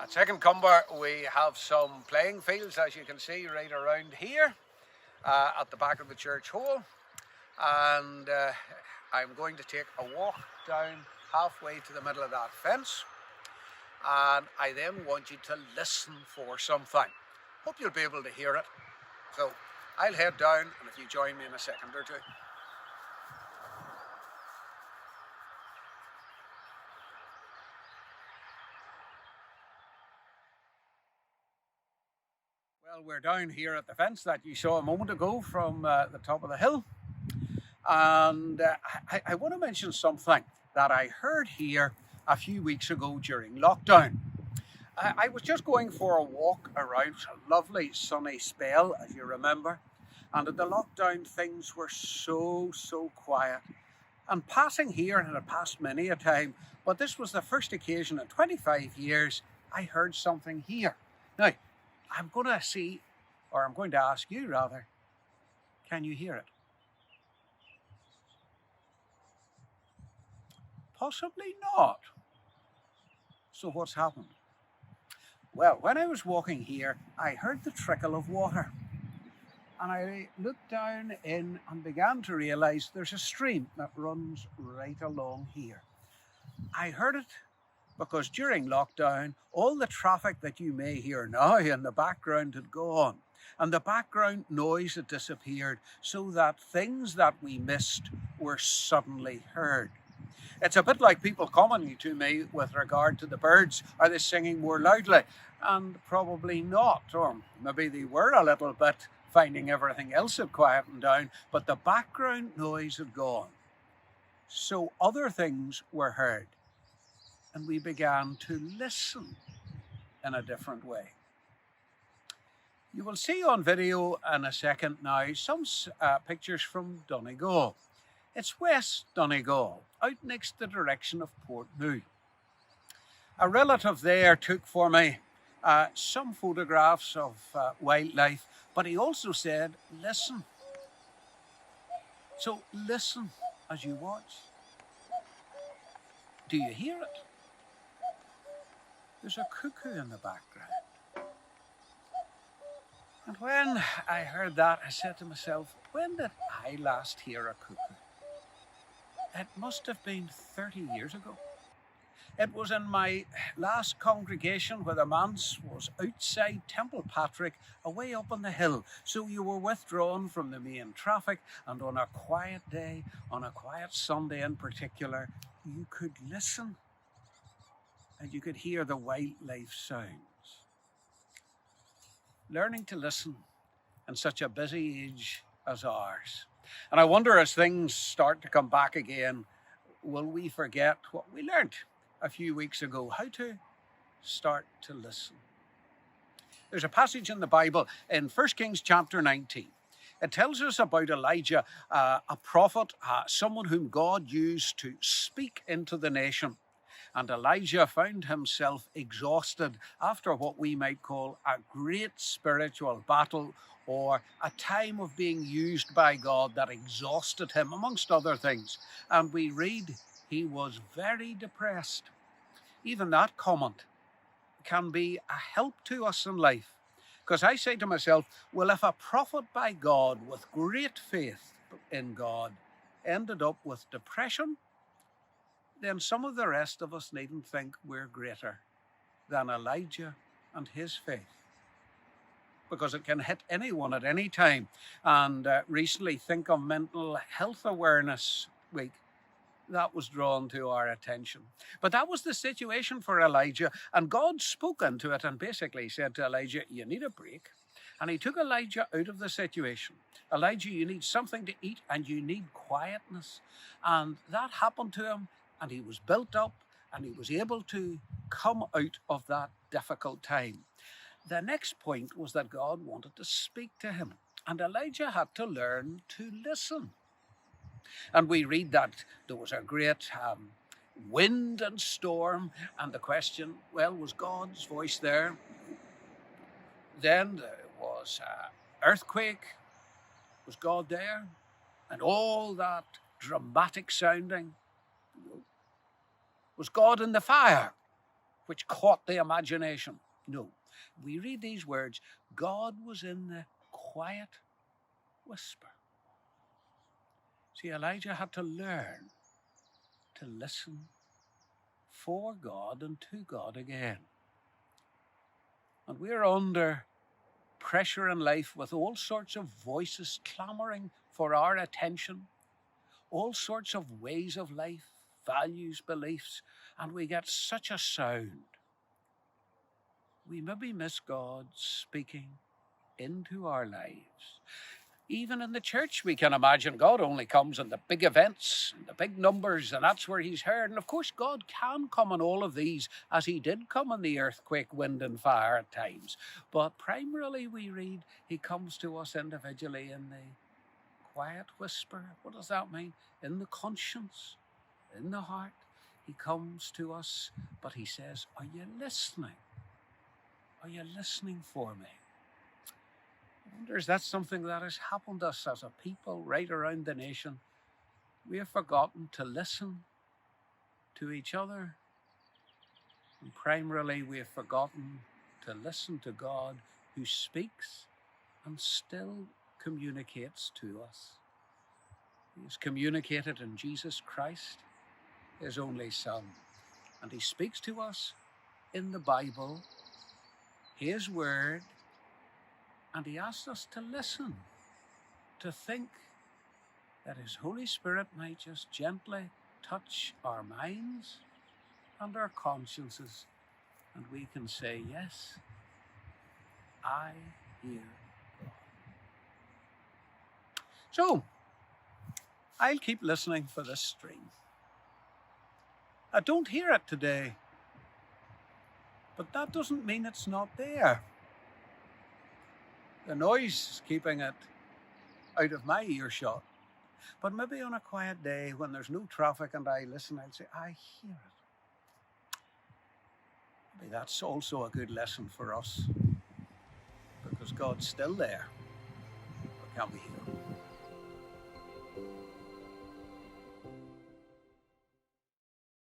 At Second Comber we have some playing fields, as you can see, right around here at the back of the church hall, and I'm going to take a walk down halfway to the middle of that fence, and I then want you to listen for something. Hope you'll be able to hear it. So I'll head down, and if you join me in a second or two. Well, we're down here at the fence that you saw a moment ago from the top of the hill. And I want to mention something that I heard here a few weeks ago during lockdown. I was just going for a walk around, a lovely sunny spell, as you remember. And at the lockdown, things were so quiet. And passing here, and it had passed many a time, but this was the first occasion in 25 years I heard something here. Now, I'm going to ask you rather, can you hear it? Possibly not. So what's happened? Well, when I was walking here, I heard the trickle of water. And I looked down in and began to realise there's a stream that runs right along here. I heard it because during lockdown, all the traffic that you may hear now in the background had gone, and the background noise had disappeared, so that things that we missed were suddenly heard. It's a bit like people commenting to me with regard to the birds. Are they singing more loudly? And probably not, or maybe they were a little bit, finding everything else had quietened down, but the background noise had gone. So other things were heard, and we began to listen in a different way. You will see on video in a second now some pictures from Donegal. It's West Donegal, out next the direction of Portmoo. A relative there took for me some photographs of wildlife, but he also said, listen. So listen as you watch. Do you hear it? There's a cuckoo in the background. And when I heard that, I said to myself, when did I last hear a cuckoo? It must have been 30 years ago. It was in my last congregation where the manse was outside Temple Patrick, away up on the hill. So you were withdrawn from the main traffic, and on a quiet day, on a quiet Sunday in particular, you could listen and you could hear the wildlife sounds. Learning to listen in such a busy age as ours. And I wonder, as things start to come back again, will we forget what we learned a few weeks ago, how to start to listen? There's a passage in the Bible in 1 Kings chapter 19. It tells us about Elijah, a prophet, someone whom God used to speak into the nation. And Elijah found himself exhausted after what we might call a great spiritual battle, or a time of being used by God that exhausted him, amongst other things. And we read he was very depressed. Even that comment can be a help to us in life. Because I say to myself, well, if a prophet by God with great faith in God ended up with depression, then some of the rest of us needn't think we're greater than Elijah and his faith. Because it can hit anyone at any time. And recently, think of Mental Health Awareness Week. That was drawn to our attention. But that was the situation for Elijah, and God spoke into it and basically said to Elijah, you need a break. And he took Elijah out of the situation. Elijah, you need something to eat and you need quietness. And that happened to him, and he was built up and he was able to come out of that difficult time. The next point was that God wanted to speak to him, and Elijah had to learn to listen. And we read that there was a great wind and storm, and the question, well, was God's voice there? Then there was earthquake. Was God there? And all that dramatic sounding. Was God in the fire? which caught the imagination. No, we read these words, God was in the quiet whisper. See, Elijah had to learn to listen for God and to God again. And we're under pressure in life with all sorts of voices clamoring for our attention, all sorts of ways of life, values, beliefs, and we get such a sound. We maybe miss God speaking into our lives. Even in the church, we can imagine God only comes in the big events, and the big numbers, and that's where he's heard. And of course, God can come in all of these, as he did come in the earthquake, wind and fire at times. But primarily we read he comes to us individually in the quiet whisper. What does that mean? In the conscience, in the heart. He comes to us, but he says, are you listening? Are you listening for me? I wonder, is that something that has happened to us as a people right around the nation? We have forgotten to listen to each other. And primarily, we have forgotten to listen to God, who speaks and still communicates to us. He has communicated in Jesus Christ, his only Son. And he speaks to us in the Bible, his word, and he asks us to listen, to think that his Holy Spirit might just gently touch our minds and our consciences, and we can say, yes, I hear God. So, I'll keep listening for this stream. I don't hear it today, but that doesn't mean it's not there. The noise is keeping it out of my earshot. But maybe on a quiet day when there's no traffic and I listen, I'll say, I hear it. Maybe that's also a good lesson for us, because God's still there. But can we hear him?